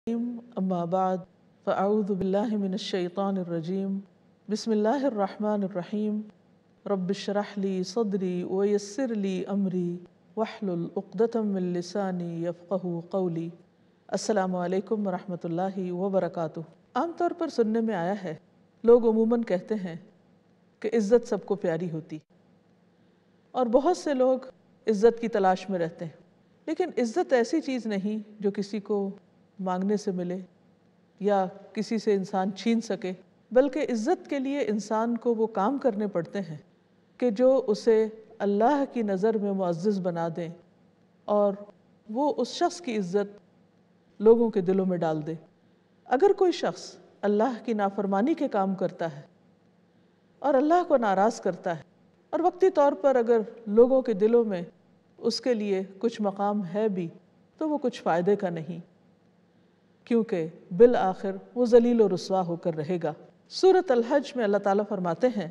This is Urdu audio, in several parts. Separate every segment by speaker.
Speaker 1: اما بعد فاعوذ باللہ من الشیطان الرجیم بسم اللہ الرحمن الرحیم رب اشرح لی صدری ویسر لی امری واحلل عقدۃ من لسانی یفقہوا قولی۔ السلام علیکم ورحمۃ اللہ وبرکاتہ۔ عام طور پر سننے میں آیا ہے، لوگ عموماً کہتے ہیں کہ عزت سب کو پیاری ہوتی، اور بہت سے لوگ عزت کی تلاش میں رہتے ہیں، لیکن عزت ایسی چیز نہیں جو کسی کو مانگنے سے ملے یا کسی سے انسان چھین سکے، بلکہ عزت کے لیے انسان کو وہ کام کرنے پڑتے ہیں کہ جو اسے اللہ کی نظر میں معزز بنا دیں، اور وہ اس شخص کی عزت لوگوں کے دلوں میں ڈال دے۔ اگر کوئی شخص اللہ کی نافرمانی کے کام کرتا ہے اور اللہ کو ناراض کرتا ہے، اور وقتی طور پر اگر لوگوں کے دلوں میں اس کے لیے کچھ مقام ہے بھی، تو وہ کچھ فائدے کا نہیں، کیونکہ بالآخر وہ ذلیل و رسوا ہو کر رہے گا۔ سورۃ الحج میں اللہ تعالیٰ فرماتے ہیں،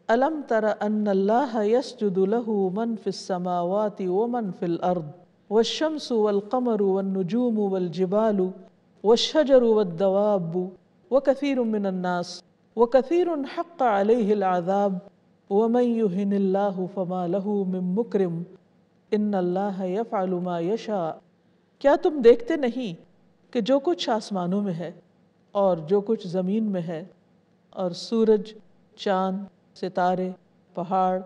Speaker 1: أَلَمْ تَرَ أَنَّ اللَّهَ يَسْجُدُ لَهُ مَنْ فِي السَّمَاوَاتِ وَمَنْ فِي الْأَرْضِ وَالشَّمْسُ وَالْقَمَرُ وَالنُّجُومُ وَالْجِبَالُ وَالشَّجَرُ وَالدَّوَابُ وَكَثِيرٌ مِّنَ النَّاسِ وَكَثِيرٌ حَقَّ عَلَيْهِ الْعَذَابُ وَمَن يُهِنِ اللَّهُ فَمَا لَهُ مِن مُّكْرِمٍ إِنَّ اللَّهَ يَفْعَلُ مَا يَشَاءُ۔ کیا تم دیکھتے نہیں کہ جو کچھ آسمانوں میں ہے اور جو کچھ زمین میں ہے، اور سورج، چاند، ستارے، پہاڑ،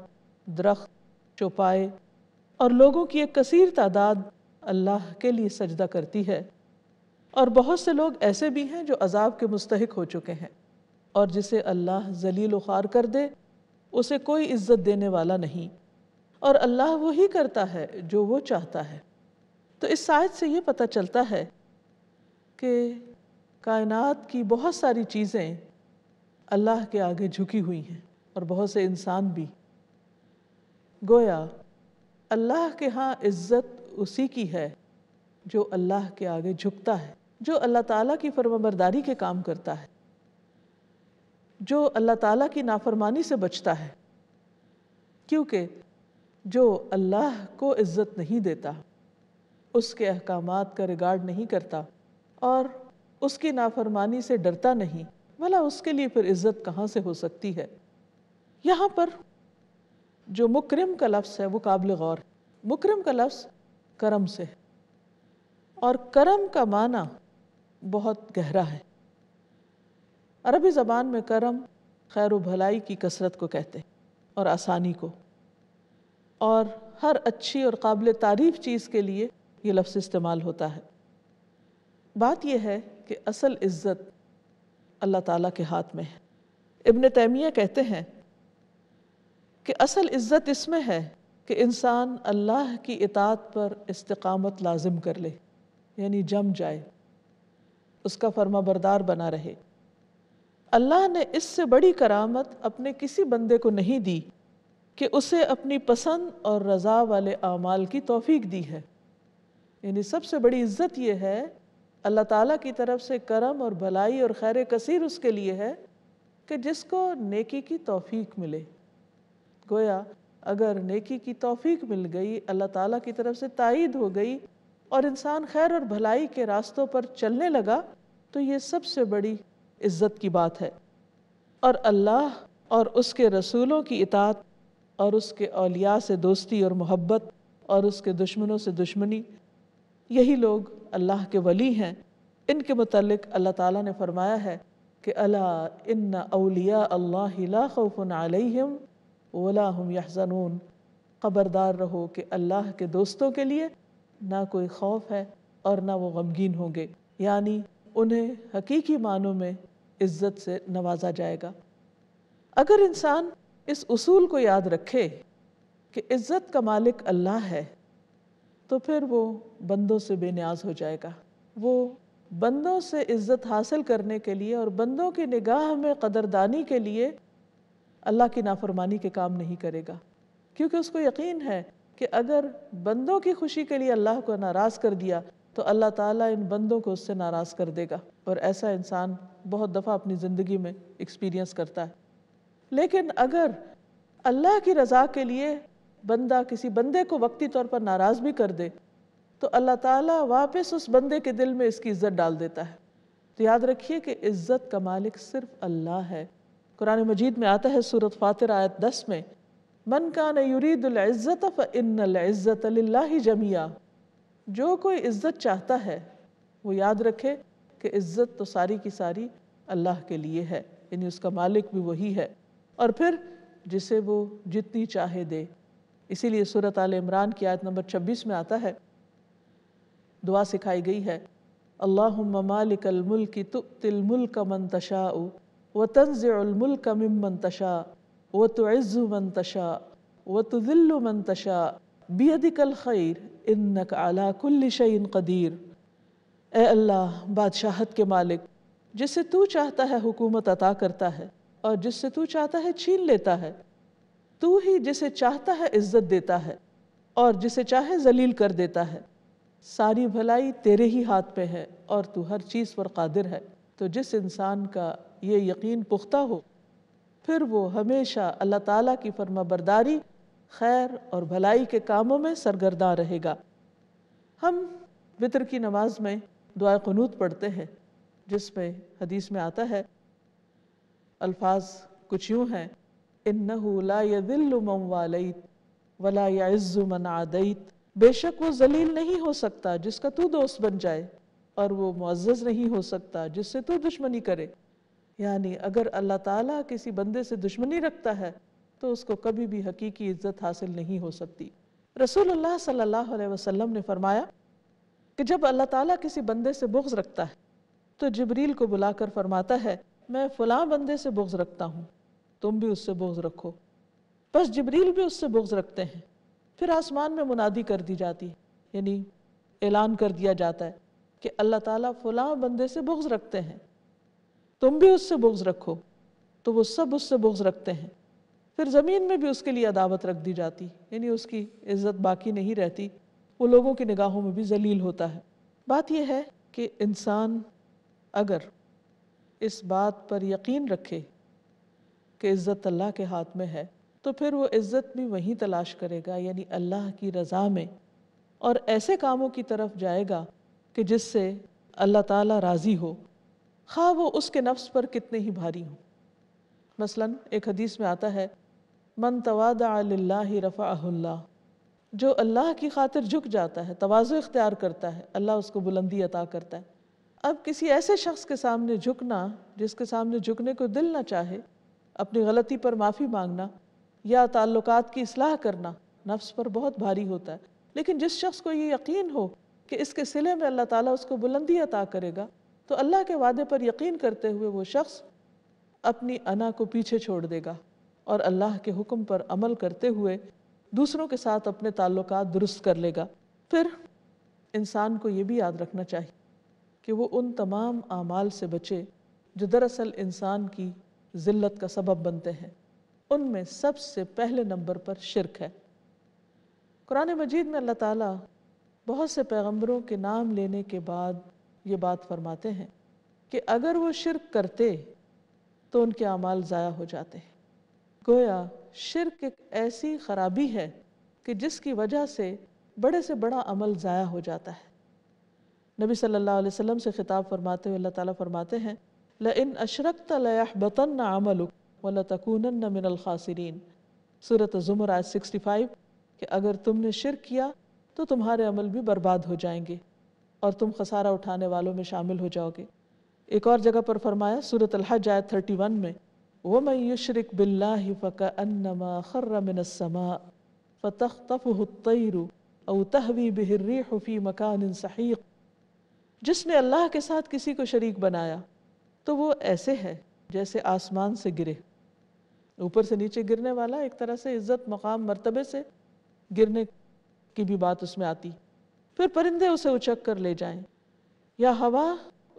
Speaker 1: درخت، چوپائے اور لوگوں کی ایک کثیر تعداد اللہ کے لیے سجدہ کرتی ہے، اور بہت سے لوگ ایسے بھی ہیں جو عذاب کے مستحق ہو چکے ہیں، اور جسے اللہ ذلیل و خوار کر دے اسے کوئی عزت دینے والا نہیں، اور اللہ وہی کرتا ہے جو وہ چاہتا ہے۔ تو اس آیت سے یہ پتہ چلتا ہے کہ کائنات کی بہت ساری چیزیں اللہ کے آگے جھکی ہوئی ہیں، اور بہت سے انسان بھی۔ گویا اللہ کے ہاں عزت اسی کی ہے جو اللہ کے آگے جھکتا ہے، جو اللہ تعالیٰ کی فرمانبرداری کے کام کرتا ہے، جو اللہ تعالیٰ کی نافرمانی سے بچتا ہے، کیونکہ جو اللہ کو عزت نہیں دیتا، اس کے احکامات کا ریگارڈ نہیں کرتا اور اس کی نافرمانی سے ڈرتا نہیں، بھلا اس کے لیے پھر عزت کہاں سے ہو سکتی ہے؟ یہاں پر جو مکرم کا لفظ ہے وہ قابل غور ہے۔ مکرم کا لفظ کرم سے ہے، اور کرم کا معنی بہت گہرا ہے۔ عربی زبان میں کرم خیر و بھلائی کی کثرت کو کہتے ہیں، اور آسانی کو، اور ہر اچھی اور قابل تعریف چیز کے لیے یہ لفظ استعمال ہوتا ہے۔ بات یہ ہے کہ اصل عزت اللہ تعالیٰ کے ہاتھ میں ہے۔ ابن تیمیہ کہتے ہیں کہ اصل عزت اس میں ہے کہ انسان اللہ کی اطاعت پر استقامت لازم کر لے، یعنی جم جائے، اس کا فرما بردار بنا رہے۔ اللہ نے اس سے بڑی کرامت اپنے کسی بندے کو نہیں دی کہ اسے اپنی پسند اور رضا والے اعمال کی توفیق دی ہے۔ یعنی سب سے بڑی عزت یہ ہے، اللہ تعالیٰ کی طرف سے کرم اور بھلائی اور خیر کثیر اس کے لیے ہے کہ جس کو نیکی کی توفیق ملے۔ گویا اگر نیکی کی توفیق مل گئی، اللہ تعالیٰ کی طرف سے تائید ہو گئی، اور انسان خیر اور بھلائی کے راستوں پر چلنے لگا، تو یہ سب سے بڑی عزت کی بات ہے۔ اور اللہ اور اس کے رسولوں کی اطاعت، اور اس کے اولیاء سے دوستی اور محبت، اور اس کے دشمنوں سے دشمنی، یہی لوگ اللہ کے ولی ہیں۔ ان کے متعلق اللہ تعالیٰ نے فرمایا ہے کہ الا ان اولیاء اللہ لا خوف علیہم ولا هم یحزنون، خبردار رہو کہ اللہ کے دوستوں کے لیے نہ کوئی خوف ہے اور نہ وہ غمگین ہوں گے، یعنی انہیں حقیقی معنوں میں عزت سے نوازا جائے گا۔ اگر انسان اس اصول کو یاد رکھے کہ عزت کا مالک اللہ ہے، تو پھر وہ بندوں سے بے نیاز ہو جائے گا۔ وہ بندوں سے عزت حاصل کرنے کے لیے اور بندوں کی نگاہ میں قدردانی کے لیے اللہ کی نافرمانی کے کام نہیں کرے گا، کیونکہ اس کو یقین ہے کہ اگر بندوں کی خوشی کے لیے اللہ کو ناراض کر دیا تو اللہ تعالیٰ ان بندوں کو اس سے ناراض کر دے گا، اور ایسا انسان بہت دفعہ اپنی زندگی میں ایکسپیرینس کرتا ہے۔ لیکن اگر اللہ کی رضا کے لیے بندہ کسی بندے کو وقتی طور پر ناراض بھی کر دے، تو اللہ تعالیٰ واپس اس بندے کے دل میں اس کی عزت ڈال دیتا ہے۔ تو یاد رکھیے کہ عزت کا مالک صرف اللہ ہے۔ قرآن مجید میں آتا ہے سورۃ فاطر آیت 10 میں، من کان یرید العزت فإن العزت للہ جمیعا، جو کوئی عزت چاہتا ہے وہ یاد رکھے کہ عزت تو ساری کی ساری اللہ کے لیے ہے، یعنی اس کا مالک بھی وہی ہے، اور پھر جسے وہ جتنی چاہے دے۔ اسی لیے سورۃ آل عمران کی آیت نمبر 26 میں آتا ہے، دعا سکھائی گئی ہے، اللہم مالک الملک تؤتی الملک من تشاء وتنزع الملک ممن تشاء وتعز من تشاء وتذل من تشاء بیدک الخیر انک علی کل شیء قدیر۔ اے اللہ، بادشاہت کے مالک، جسے تو چاہتا ہے حکومت عطا کرتا ہے اور جس سے تو چاہتا ہے چھین لیتا ہے، تو ہی جسے چاہتا ہے عزت دیتا ہے اور جسے چاہے ذلیل کر دیتا ہے، ساری بھلائی تیرے ہی ہاتھ پہ ہے اور تو ہر چیز پر قادر ہے۔ تو جس انسان کا یہ یقین پختہ ہو، پھر وہ ہمیشہ اللہ تعالیٰ کی فرما برداری، خیر اور بھلائی کے کاموں میں سرگرداں رہے گا۔ ہم وتر کی نماز میں دعائے قنوت پڑھتے ہیں، جس میں حدیث میں آتا ہے، الفاظ کچھ یوں ہیں، اِنَّهُ لَا يَذِلُّ مَنْ وَالَيْتَ وَلَا يَعِزُّ مَنْ عَادَيْتَ، بے شک وہ ذلیل نہیں ہو سکتا جس کا تو دوست بن جائے، اور وہ معزز نہیں ہو سکتا جس سے تو دشمنی کرے۔ یعنی اگر اللہ تعالیٰ کسی بندے سے دشمنی رکھتا ہے تو اس کو کبھی بھی حقیقی عزت حاصل نہیں ہو سکتی۔ رسول اللہ صلی اللہ علیہ وسلم نے فرمایا کہ جب اللہ تعالیٰ کسی بندے سے بغض رکھتا ہے تو جبریل کو بلا کر فرماتا ہے، میں فلاں بندے سے بغض رکھتا ہوں، تم بھی اس سے بغض رکھو۔ بس جبریل بھی اس سے بغض رکھتے ہیں۔ پھر آسمان میں منادی کر دی جاتی ہے، یعنی اعلان کر دیا جاتا ہے کہ اللہ تعالیٰ فلاں بندے سے بغض رکھتے ہیں، تم بھی اس سے بغض رکھو، تو وہ سب اس سے بغض رکھتے ہیں۔ پھر زمین میں بھی اس کے لیے عداوت رکھ دی جاتی، یعنی اس کی عزت باقی نہیں رہتی، وہ لوگوں کی نگاہوں میں بھی ذلیل ہوتا ہے۔ بات یہ ہے کہ انسان اگر اس بات پر یقین رکھے کہ عزت اللہ کے ہاتھ میں ہے، تو پھر وہ عزت بھی وہیں تلاش کرے گا، یعنی اللہ کی رضا میں، اور ایسے کاموں کی طرف جائے گا کہ جس سے اللہ تعالیٰ راضی ہو، خواہ وہ اس کے نفس پر کتنے ہی بھاری ہوں۔ مثلا ایک حدیث میں آتا ہے، من تواضع للہ رفعہ اللہ، جو اللہ کی خاطر جھک جاتا ہے، تواضع اختیار کرتا ہے، اللہ اس کو بلندی عطا کرتا ہے۔ اب کسی ایسے شخص کے سامنے جھکنا جس کے سامنے جھکنے کو دل نہ چاہے، اپنی غلطی پر معافی مانگنا یا تعلقات کی اصلاح کرنا نفس پر بہت بھاری ہوتا ہے، لیکن جس شخص کو یہ یقین ہو کہ اس کے صلے میں اللہ تعالیٰ اس کو بلندی عطا کرے گا، تو اللہ کے وعدے پر یقین کرتے ہوئے وہ شخص اپنی انا کو پیچھے چھوڑ دے گا اور اللہ کے حکم پر عمل کرتے ہوئے دوسروں کے ساتھ اپنے تعلقات درست کر لے گا۔ پھر انسان کو یہ بھی یاد رکھنا چاہیے کہ وہ ان تمام اعمال سے بچے جو دراصل انسان کی ذلت کا سبب بنتے ہیں۔ ان میں سب سے پہلے نمبر پر شرک ہے۔ قرآن مجید میں اللہ تعالیٰ بہت سے پیغمبروں کے نام لینے کے بعد یہ بات فرماتے ہیں کہ اگر وہ شرک کرتے تو ان کے اعمال ضائع ہو جاتے ہیں۔ گویا شرک ایک ایسی خرابی ہے کہ جس کی وجہ سے بڑے سے بڑا عمل ضائع ہو جاتا ہے۔ نبی صلی اللہ علیہ وسلم سے خطاب فرماتے ہوئے اللہ تعالیٰ فرماتے ہیں، لَإِنْ أَشْرَكْتَ لَيَحْبَطَنَّ عَمَلُكَ وَلَتَكُونَنَّ مِنَ الْخَاسِرِينَ۔ سورۃ الزمر آیت 65 کہ اگر تم نے شرک کیا تو تمہارے عمل بھی برباد ہو جائیں گے اور تم خسارہ اٹھانے والوں میں شامل ہو جاؤ گے۔ ایک اور جگہ پر فرمایا سورۃ الحج آیت 31 میں، وَمَن يُشْرِكْ بِاللَّهِ فَكَأَنَّمَا خَرَّ مِنَ السَّمَاءِ فَتَخْطَفُهُ الطَّيْرُ أَوْ تَهْوِي بِهِ الرِّيحُ فِي مَكَانٍ سَحِيقٍ۔ جس نے اللہ کے ساتھ کسی کو شریک بنایا تو وہ ایسے ہے جیسے آسمان سے گرے، اوپر سے نیچے گرنے والا، ایک طرح سے عزت مقام مرتبے سے گرنے کی بھی بات اس میں آتی۔ پھر پرندے اسے اچک کر لے جائیں یا ہوا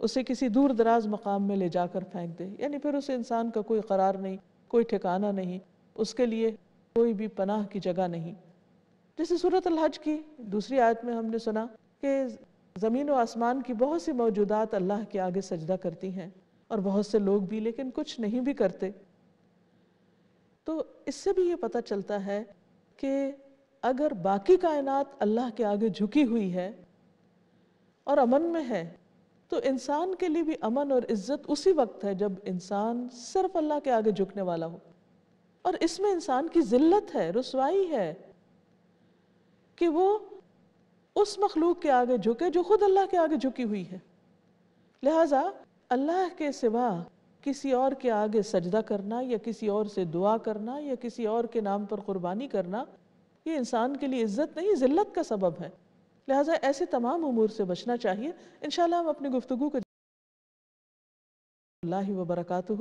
Speaker 1: اسے کسی دور دراز مقام میں لے جا کر پھینک دے، یعنی پھر اس انسان کا کوئی قرار نہیں، کوئی ٹھکانہ نہیں، اس کے لیے کوئی بھی پناہ کی جگہ نہیں۔ جیسے سورۃ الحج کی دوسری آیت میں ہم نے سنا کہ زمین و آسمان کی بہت سی موجودات اللہ کے آگے سجدہ کرتی ہیں، اور بہت سے لوگ بھی، لیکن کچھ نہیں بھی کرتے۔ تو اس سے بھی یہ پتہ چلتا ہے کہ اگر باقی کائنات اللہ کے آگے جھکی ہوئی ہے اور امن میں ہے، تو انسان کے لیے بھی امن اور عزت اسی وقت ہے جب انسان صرف اللہ کے آگے جھکنے والا ہو. اور اس میں انسان کی ذلت ہے، رسوائی ہے کہ وہ اس مخلوق کے آگے جھکے جو خود اللہ کے آگے جھکی ہوئی ہے. لہٰذا اللہ کے سوا کسی اور کے آگے سجدہ کرنا یا کسی اور سے دعا کرنا یا کسی اور کے نام پر قربانی کرنا، یہ انسان کے لیے عزت نہیں، ذلت کا سبب ہے. لہٰذا ایسے تمام امور سے بچنا چاہیے. انشاءاللہ ہم اپنی گفتگو کو اللہ وبرکاتہ.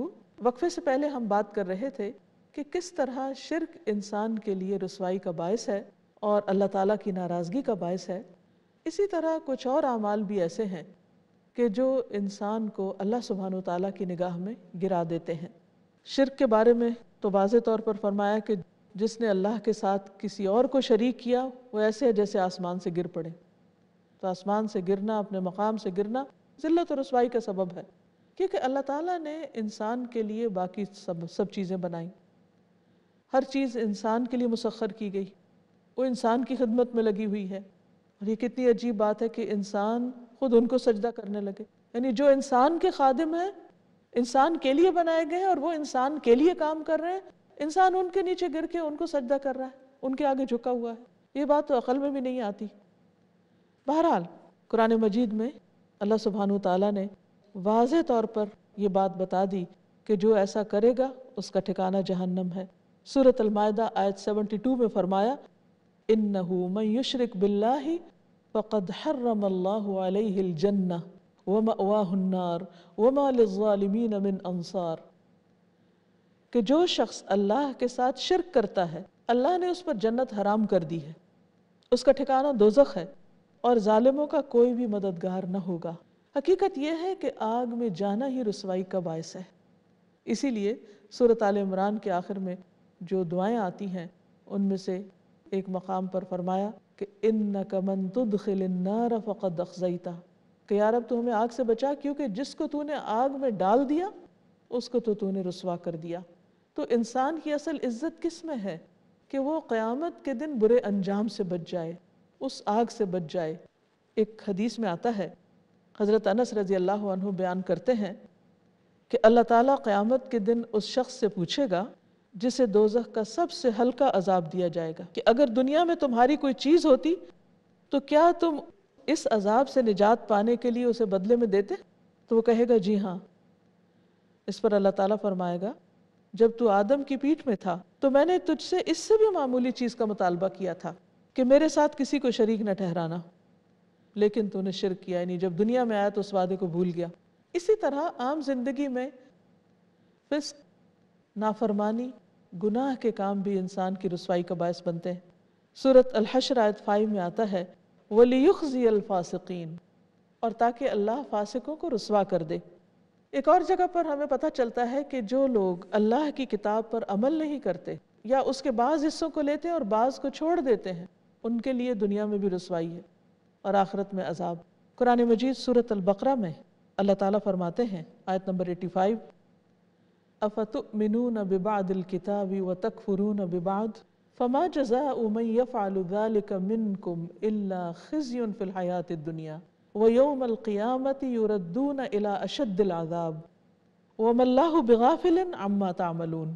Speaker 1: وقفے سے پہلے ہم بات کر رہے تھے کہ کس طرح شرک انسان کے لیے رسوائی کا باعث ہے اور اللہ تعالیٰ کی ناراضگی کا باعث ہے. اسی طرح کچھ اور اعمال بھی ایسے ہیں کہ جو انسان کو اللہ سبحانہ وتعالیٰ کی نگاہ میں گرا دیتے ہیں. شرک کے بارے میں تو واضح طور پر فرمایا کہ جس نے اللہ کے ساتھ کسی اور کو شریک کیا وہ ایسے ہے جیسے آسمان سے گر پڑے. تو آسمان سے گرنا، اپنے مقام سے گرنا ذلت اور رسوائی کا سبب ہے، کیونکہ اللہ تعالیٰ نے انسان کے لیے باقی سب چیزیں بنائیں. ہر چیز انسان کے لیے مسخر کی گئی، وہ انسان کی خدمت میں لگی ہوئی ہے. اور یہ کتنی عجیب بات ہے کہ انسان خود ان کو سجدہ کرنے لگے. یعنی جو انسان کے خادم ہیں، انسان کے لیے بنائے گئے ہیں اور وہ انسان کے لیے کام کر رہے ہیں، انسان ان کے نیچے گر کے ان کو سجدہ کر رہا ہے، ان کے آگے جھکا ہوا ہے. یہ بات تو عقل میں بھی نہیں آتی. بہرحال قرآن مجید میں اللہ سبحانہ وتعالیٰ نے واضح طور پر یہ بات بتا دی کہ جو ایسا کرے گا اس کا ٹھکانہ جہنم ہے. سورۃ المائدہ آیت 72 میں فرمایا اِنَّهُ مَن يُشْرِكْ بِاللَّهِ فَقَدْ حَرَّمَ اللَّهُ عَلَيْهِ الْجَنَّةَ وَمَأْوَاهُ النَّارُ وَمَا لِلظَّالِمِينَ مِنْ أَنصَارٍ. کہ جو شخص اللہ کے ساتھ شرک کرتا ہے اللہ نے اس پر جنت حرام کر دی ہے، اس کا ٹھکانہ دوزخ ہے اور ظالموں کا کوئی بھی مددگار نہ ہوگا. حقیقت یہ ہے کہ آگ میں جانا ہی رسوائی کا باعث ہے. اسی لیے سورۃ آل عمران کے آخر میں جو دعائیں آتی ہیں ان میں سے ایک مقام پر فرمایا کہ اِنَّكَ مَن تُدْخِلِ النَّارَ فَقَدْ أَخْزَيْتَهُ، کہ یا رب تو ہمیں آگ سے بچا کیونکہ جس کو تو نے آگ میں ڈال دیا اس کو تو نے رسوا کر دیا. تو انسان کی اصل عزت کس میں ہے کہ وہ قیامت کے دن برے انجام سے بچ جائے، اس آگ سے بچ جائے. ایک حدیث میں آتا ہے، حضرت انس رضی اللہ عنہ بیان کرتے ہیں کہ اللہ تعالیٰ قیامت کے دن اس شخص سے پوچھے گا جسے دوزخ کا سب سے ہلکا عذاب دیا جائے گا کہ اگر دنیا میں تمہاری کوئی چیز ہوتی تو کیا تم اس عذاب سے نجات پانے کے لیے اسے بدلے میں دیتے؟ تو وہ کہے گا جی ہاں. اس پر اللہ تعالیٰ فرمائے گا جب تو آدم کی پیٹھ میں تھا تو میں نے تجھ سے اس سے بھی معمولی چیز کا مطالبہ کیا تھا کہ میرے ساتھ کسی کو شریک نہ ٹھہرانا، لیکن تو نے شرک کیا، یعنی جب دنیا میں آیا تو اس وعدے کو بھول گیا. اسی طرح عام زندگی میں فسق، نافرمانی، گناہ کے کام بھی انسان کی رسوائی کا باعث بنتے ہیں. سورۃ الحشر آیت 5 میں آتا ہے وَلِيُخْزِيَ الْفَاسِقِينَ، اور تاکہ اللہ فاسقوں کو رسوا کر دے. ایک اور جگہ پر ہمیں پتہ چلتا ہے کہ جو لوگ اللہ کی کتاب پر عمل نہیں کرتے یا اس کے بعض حصوں کو لیتے ہیں اور بعض کو چھوڑ دیتے ہیں، ان کے لیے دنیا میں بھی رسوائی ہے اور آخرت میں عذاب. قرآن مجید سورۃ البقرہ میں اللہ تعالیٰ فرماتے ہیں آیت نمبر 85 أَفَتُؤْمِنُونَ بِبَعْضِ الْكِتَابِ وَتَكْفُرُونَ بِبَعْضٍ فَمَا جَزَاءُ مَنْ يَفْعَلُ ذَلِكَ مِنْكُمْ إِلَّا خِزْيٌ فِي الْحَيَاةِ الدُّنْيَا وَيَوْمَ الْقِيَامَةِ يُرَدُّونَ إِلَىٰ أَشَدِّ الْعَذَابِ وَمَا اللَّهُ بِغَافِلٍ عَمَّا تَعْمَلُونَ.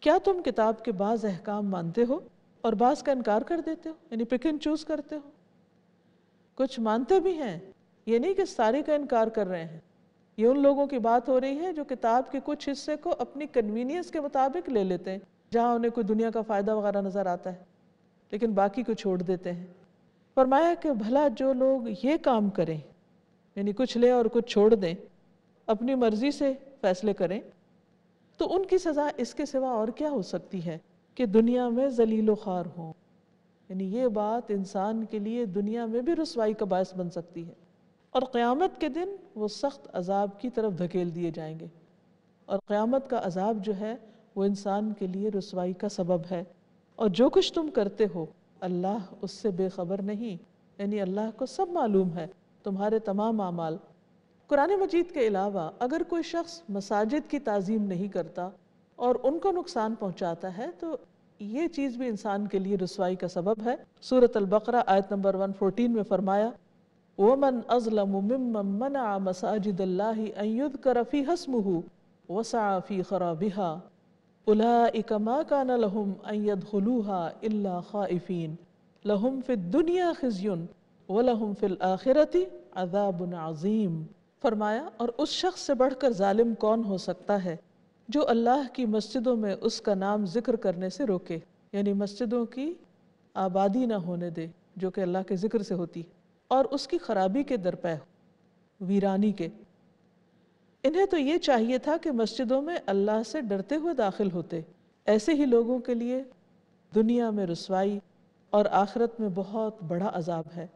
Speaker 1: کیا تم کتاب کے بعض احکام مانتے ہو اور بعض کا انکار کر دیتے ہو، یعنی پک اینڈ چوز کرتے ہو؟ کچھ مانتے بھی ہیں، یہ نہیں کہ سارے کا انکار کر رہے ہیں. یہ ان لوگوں کی بات ہو رہی ہے جو کتاب کے کچھ حصے کو اپنی کنوینئنس کے مطابق لے لیتے ہیں، جہاں انہیں کوئی دنیا کا فائدہ وغیرہ نظر آتا ہے، لیکن باقی کو چھوڑ دیتے ہیں. فرمایا کہ بھلا جو لوگ یہ کام کریں، یعنی کچھ لیں اور کچھ چھوڑ دیں، اپنی مرضی سے فیصلے کریں، تو ان کی سزا اس کے سوا اور کیا ہو سکتی ہے کہ دنیا میں ذلیل و خوار ہوں. یعنی یہ بات انسان کے لیے دنیا میں بھی رسوائی کا باعث بن سکتی ہے، اور قیامت کے دن وہ سخت عذاب کی طرف دھکیل دیے جائیں گے. اور قیامت کا عذاب جو ہے وہ انسان کے لیے رسوائی کا سبب ہے. اور جو کچھ تم کرتے ہو اللہ اس سے بے خبر نہیں، یعنی اللہ کو سب معلوم ہے تمہارے تمام اعمال. قرآن مجید کے علاوہ اگر کوئی شخص مساجد کی تعظیم نہیں کرتا اور ان کو نقصان پہنچاتا ہے تو یہ چیز بھی انسان کے لیے رسوائی کا سبب ہے. سورۃ البقرہ آیت نمبر 114 میں فرمایا ومن اظلم ممن منع مساجد اللہ ان یذکر فیہا اسمہ وسعى فی خرابها اولئک ما کان لہم ان یدخلوها الا خائفین لہم فی الدنیا خزی ولہم فی الآخرۃ عذاب عظیم۔ فرمایا اور اس شخص سے بڑھ کر ظالم کون ہو سکتا ہے جو اللہ کی مسجدوں میں اس کا نام ذکر کرنے سے روکے، یعنی مسجدوں کی آبادی نہ ہونے دے جو کہ اللہ کے ذکر سے ہوتی، اور اس کی خرابی کے درپے ہو، ویرانی کے۔ انہیں تو یہ چاہیے تھا کہ مسجدوں میں اللہ سے ڈرتے ہوئے داخل ہوتے۔ ایسے ہی لوگوں کے لیے دنیا میں رسوائی اور آخرت میں بہت بڑا عذاب ہے۔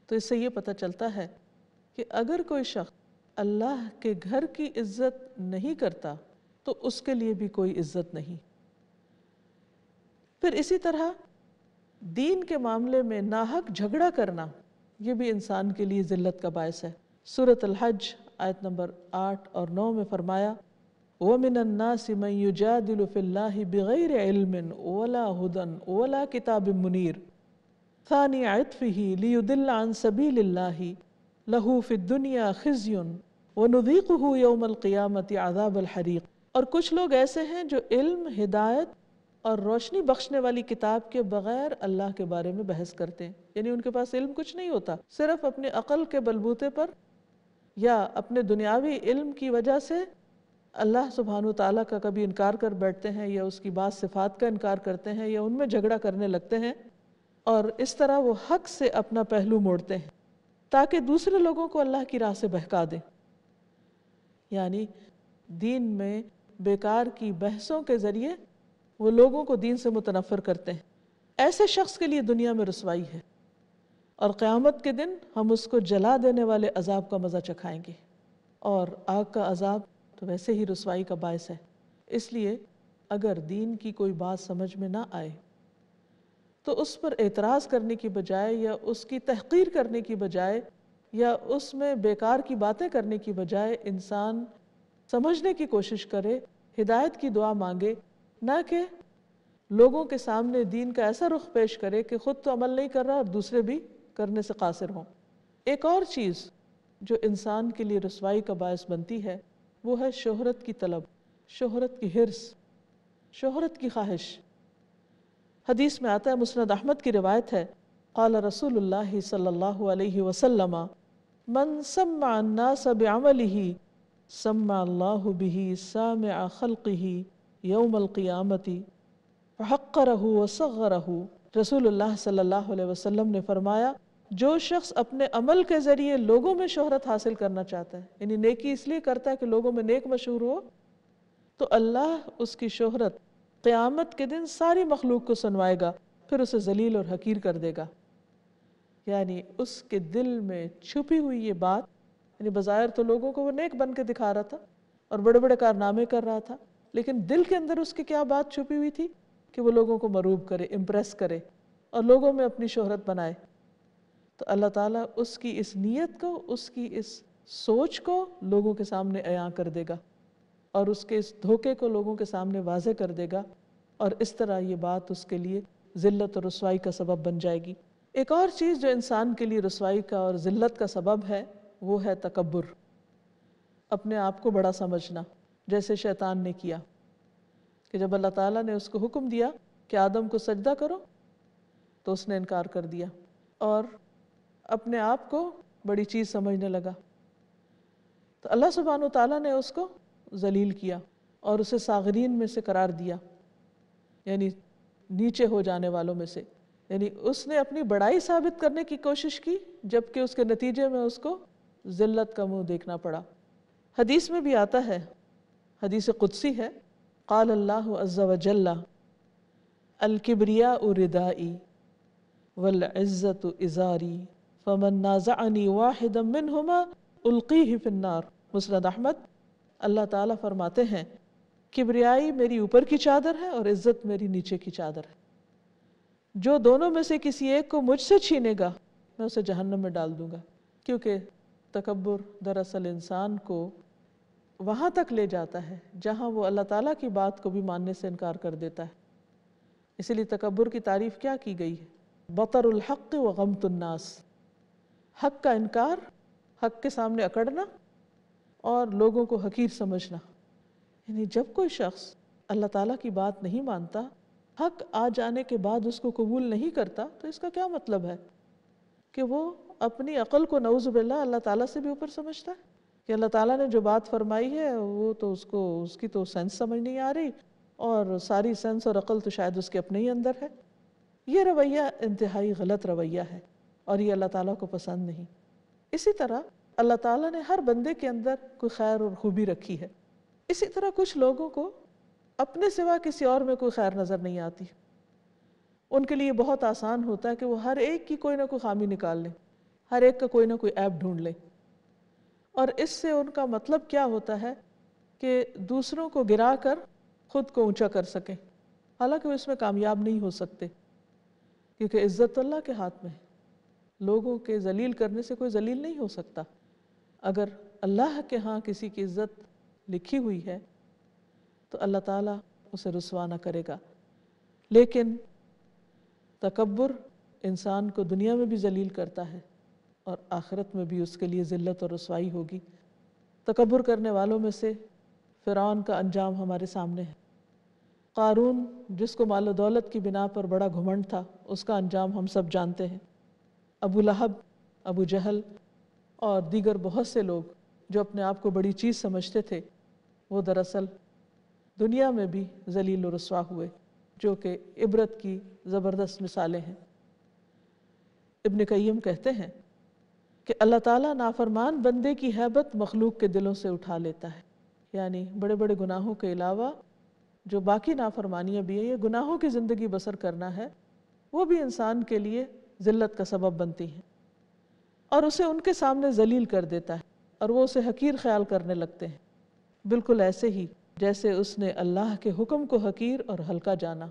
Speaker 1: تو اس سے یہ پتہ چلتا ہے کہ اگر کوئی شخص اللہ کے گھر کی عزت نہیں کرتا تو اس کے لیے بھی کوئی عزت نہیں۔ پھر اسی طرح دین کے معاملے میں ناحق جھگڑا کرنا یہ بھی انسان کے لیے ذلت کا باعث ہے۔ سورۃ الحج آیت نمبر 8 اور 9 میں فرمایا وَمِنَ النَّاسِ مَن يُجَادِلُ فِي اللَّهِ بِغَيْرِ عِلْمٍ وَلَا هُدًى وَلَا كِتَابٍ مُنِيرٍ ثَانِي عِطْفِهِ لِيُضِلَّ عَن سَبِيلِ اللَّهِ لَهُ فِي الدُّنْيَا خِزْيٌ وَنُذِيقُهُ يَوْمَ الْقِيَامَةِ عَذَابَ الْحَرِيقِ۔ اور کچھ لوگ ایسے ہیں جو علم، ہدایت اور روشنی بخشنے والی کتاب کے بغیر اللہ کے بارے میں بحث کرتے ہیں، یعنی ان کے پاس علم کچھ نہیں ہوتا، صرف اپنے عقل کے بلبوتے پر یا اپنے دنیاوی علم کی وجہ سے اللہ سبحانہ وتعالیٰ کا کبھی انکار کر بیٹھتے ہیں یا اس کی بعض صفات کا انکار کرتے ہیں یا ان میں جھگڑا کرنے لگتے ہیں، اور اس طرح وہ حق سے اپنا پہلو موڑتے ہیں تاکہ دوسرے لوگوں کو اللہ کی راہ سے بہکا دیں۔ یعنی دین میں بیکار کی بحثوں کے ذریعے وہ لوگوں کو دین سے متنفر کرتے ہیں۔ ایسے شخص کے لیے دنیا میں رسوائی ہے، اور قیامت کے دن ہم اس کو جلا دینے والے عذاب کا مزہ چکھائیں گے، اور آگ کا عذاب تو ویسے ہی رسوائی کا باعث ہے۔ اس لیے اگر دین کی کوئی بات سمجھ میں نہ آئے تو اس پر اعتراض کرنے کی بجائے یا اس کی تحقیر کرنے کی بجائے یا اس میں بیکار کی باتیں کرنے کی بجائے انسان سمجھنے کی کوشش کرے، ہدایت کی دعا مانگے، نہ کہ لوگوں کے سامنے دین کا ایسا رخ پیش کرے کہ خود تو عمل نہیں کر رہا اور دوسرے بھی کرنے سے قاصر ہوں۔ ایک اور چیز جو انسان کے لیے رسوائی کا باعث بنتی ہے وہ ہے شہرت کی طلب، شہرت کی حرص، شہرت کی خواہش۔ حدیث میں آتا ہے، مسند احمد کی روایت ہے، قال رسول اللہ صلی اللہ علیہ وسلم من سمع الناس بعملہ سمع اللہ بہ سامع خلقہ یوم القیامت فحقرہ وصغرہ۔ رسول اللہ صلی اللہ علیہ وسلم نے فرمایا جو شخص اپنے عمل کے ذریعے لوگوں میں شہرت حاصل کرنا چاہتا ہے، یعنی نیکی اس لیے کرتا ہے کہ لوگوں میں نیک مشہور ہو، تو اللہ اس کی شہرت قیامت کے دن ساری مخلوق کو سنوائے گا، پھر اسے ذلیل اور حقیر کر دے گا۔ یعنی اس کے دل میں چھپی ہوئی یہ بات، یعنی بظاہر تو لوگوں کو وہ نیک بن کے دکھا رہا تھا اور بڑے بڑے کارنامے کر رہا تھا، لیکن دل کے اندر اس کی کیا بات چھپی ہوئی تھی کہ وہ لوگوں کو مروب کرے، امپریس کرے اور لوگوں میں اپنی شہرت بنائے۔ تو اللہ تعالیٰ اس کی اس نیت کو، اس کی اس سوچ کو لوگوں کے سامنے عیاں کر دے گا اور اس کے اس دھوکے کو لوگوں کے سامنے واضح کر دے گا، اور اس طرح یہ بات اس کے لیے ذلت اور رسوائی کا سبب بن جائے گی۔ ایک اور چیز جو انسان کے لیے رسوائی کا اور ذلت کا سبب ہے وہ ہے تکبر، اپنے آپ کو بڑا سمجھنا، جیسے شیطان نے کیا کہ جب اللہ تعالیٰ نے اس کو حکم دیا کہ آدم کو سجدہ کرو تو اس نے انکار کر دیا اور اپنے آپ کو بڑی چیز سمجھنے لگا۔ تو اللہ سبحانہ وتعالیٰ نے اس کو ذلیل کیا اور اسے ساغرین میں سے قرار دیا، یعنی نیچے ہو جانے والوں میں سے۔ یعنی اس نے اپنی بڑائی ثابت کرنے کی کوشش کی جبکہ اس کے نتیجے میں اس کو ذلت کا منہ دیکھنا پڑا۔ حدیث میں بھی آتا ہے، حدیث قدسی ہے، قال اللہ عز وجل الکبریاء ردائی والعزت ازاری فمن نازعنی واحدا منہما القیہ فی النار۔ مسند احمد۔ اللہ تعالیٰ فرماتے ہیں کبریائی میری اوپر کی چادر ہے اور عزت میری نیچے کی چادر ہے، جو دونوں میں سے کسی ایک کو مجھ سے چھینے گا میں اسے جہنم میں ڈال دوں گا۔ کیونکہ تکبر دراصل انسان کو وہاں تک لے جاتا ہے جہاں وہ اللہ تعالیٰ کی بات کو بھی ماننے سے انکار کر دیتا ہے۔ اسی لیے تکبر کی تعریف کیا کی گئی ہے؟ بطر الحق و غمت الناس، حق کا انکار، حق کے سامنے اکڑنا اور لوگوں کو حقیر سمجھنا۔ یعنی جب کوئی شخص اللہ تعالیٰ کی بات نہیں مانتا، حق آ جانے کے بعد اس کو قبول نہیں کرتا، تو اس کا کیا مطلب ہے؟ کہ وہ اپنی عقل کو نعوذ باللہ اللہ تعالیٰ سے بھی اوپر سمجھتا ہے کہ اللہ تعالیٰ نے جو بات فرمائی ہے وہ تو اس کی تو سینس سمجھ نہیں آ رہی، اور ساری سینس اور عقل تو شاید اس کے اپنے ہی اندر ہے۔ یہ رویہ انتہائی غلط رویہ ہے اور یہ اللہ تعالیٰ کو پسند نہیں۔ اسی طرح اللہ تعالیٰ نے ہر بندے کے اندر کوئی خیر اور خوبی رکھی ہے، اسی طرح کچھ لوگوں کو اپنے سوا کسی اور میں کوئی خیر نظر نہیں آتی۔ ان کے لیے بہت آسان ہوتا ہے کہ وہ ہر ایک کی کوئی نہ کوئی خامی نکال لیں، ہر ایک کا کوئی نہ کوئی عیب ڈھونڈ لیں، اور اس سے ان کا مطلب کیا ہوتا ہے کہ دوسروں کو گرا کر خود کو اونچا کر سکیں، حالانکہ وہ اس میں کامیاب نہیں ہو سکتے، کیونکہ عزت اللہ کے ہاتھ میں ہے۔ لوگوں کے ذلیل کرنے سے کوئی ذلیل نہیں ہو سکتا۔ اگر اللہ کے ہاں کسی کی عزت لکھی ہوئی ہے تو اللہ تعالیٰ اسے رسوا نہ کرے گا، لیکن تکبر انسان کو دنیا میں بھی ذلیل کرتا ہے اور آخرت میں بھی اس کے لیے ذلت اور رسوائی ہوگی۔ تکبر کرنے والوں میں سے فرعون کا انجام ہمارے سامنے ہے۔ قارون جس کو مال و دولت کی بنا پر بڑا گھمنڈ تھا، اس کا انجام ہم سب جانتے ہیں۔ ابو لہب، ابو جہل اور دیگر بہت سے لوگ جو اپنے آپ کو بڑی چیز سمجھتے تھے، وہ دراصل دنیا میں بھی ذلیل و رسوا ہوئے، جو کہ عبرت کی زبردست مثالیں ہیں۔ ابن قیم کہتے ہیں کہ اللہ تعالیٰ نافرمان بندے کی ہیبت مخلوق کے دلوں سے اٹھا لیتا ہے، یعنی بڑے بڑے گناہوں کے علاوہ جو باقی نافرمانیاں بھی ہیں، یہ گناہوں کی زندگی بسر کرنا ہے، وہ بھی انسان کے لیے ذلت کا سبب بنتی ہیں اور اسے ان کے سامنے ذلیل کر دیتا ہے اور وہ اسے حقیر خیال کرنے لگتے ہیں، بالکل ایسے ہی جیسے اس نے اللہ کے حکم کو حقیر اور ہلکا جانا۔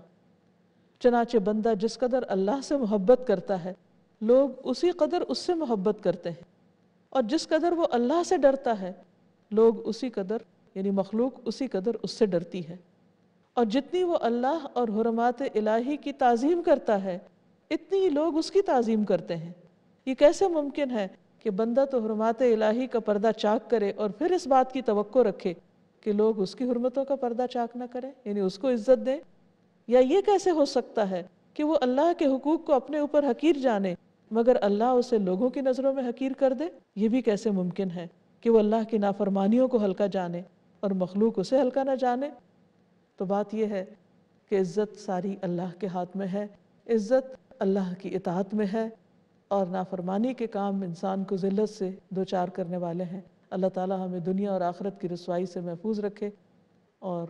Speaker 1: چنانچہ بندہ جس قدر اللہ سے محبت کرتا ہے، لوگ اسی قدر اس سے محبت کرتے ہیں، اور جس قدر وہ اللہ سے ڈرتا ہے، لوگ اسی قدر یعنی مخلوق اسی قدر اس سے ڈرتی ہے، اور جتنی وہ اللہ اور حرمات الہی کی تعظیم کرتا ہے، اتنی ہی لوگ اس کی تعظیم کرتے ہیں۔ یہ کیسے ممکن ہے کہ بندہ تو حرمات الہی کا پردہ چاک کرے اور پھر اس بات کی توقع رکھے کہ لوگ اس کی حرمتوں کا پردہ چاک نہ کریں، یعنی اس کو عزت دیں؟ یا یہ کیسے ہو سکتا ہے کہ وہ اللہ کے حقوق کو اپنے اوپر حقیر جانے مگر اللہ اسے لوگوں کی نظروں میں حقیر کر دے؟ یہ بھی کیسے ممکن ہے کہ وہ اللہ کی نافرمانیوں کو ہلکا جانے اور مخلوق اسے ہلکا نہ جانے؟ تو بات یہ ہے کہ عزت ساری اللہ کے ہاتھ میں ہے، عزت اللہ کی اطاعت میں ہے، اور نافرمانی کے کام انسان کو ذلت سے دوچار کرنے والے ہیں۔ اللہ تعالی ہمیں دنیا اور آخرت کی رسوائی سے محفوظ رکھے اور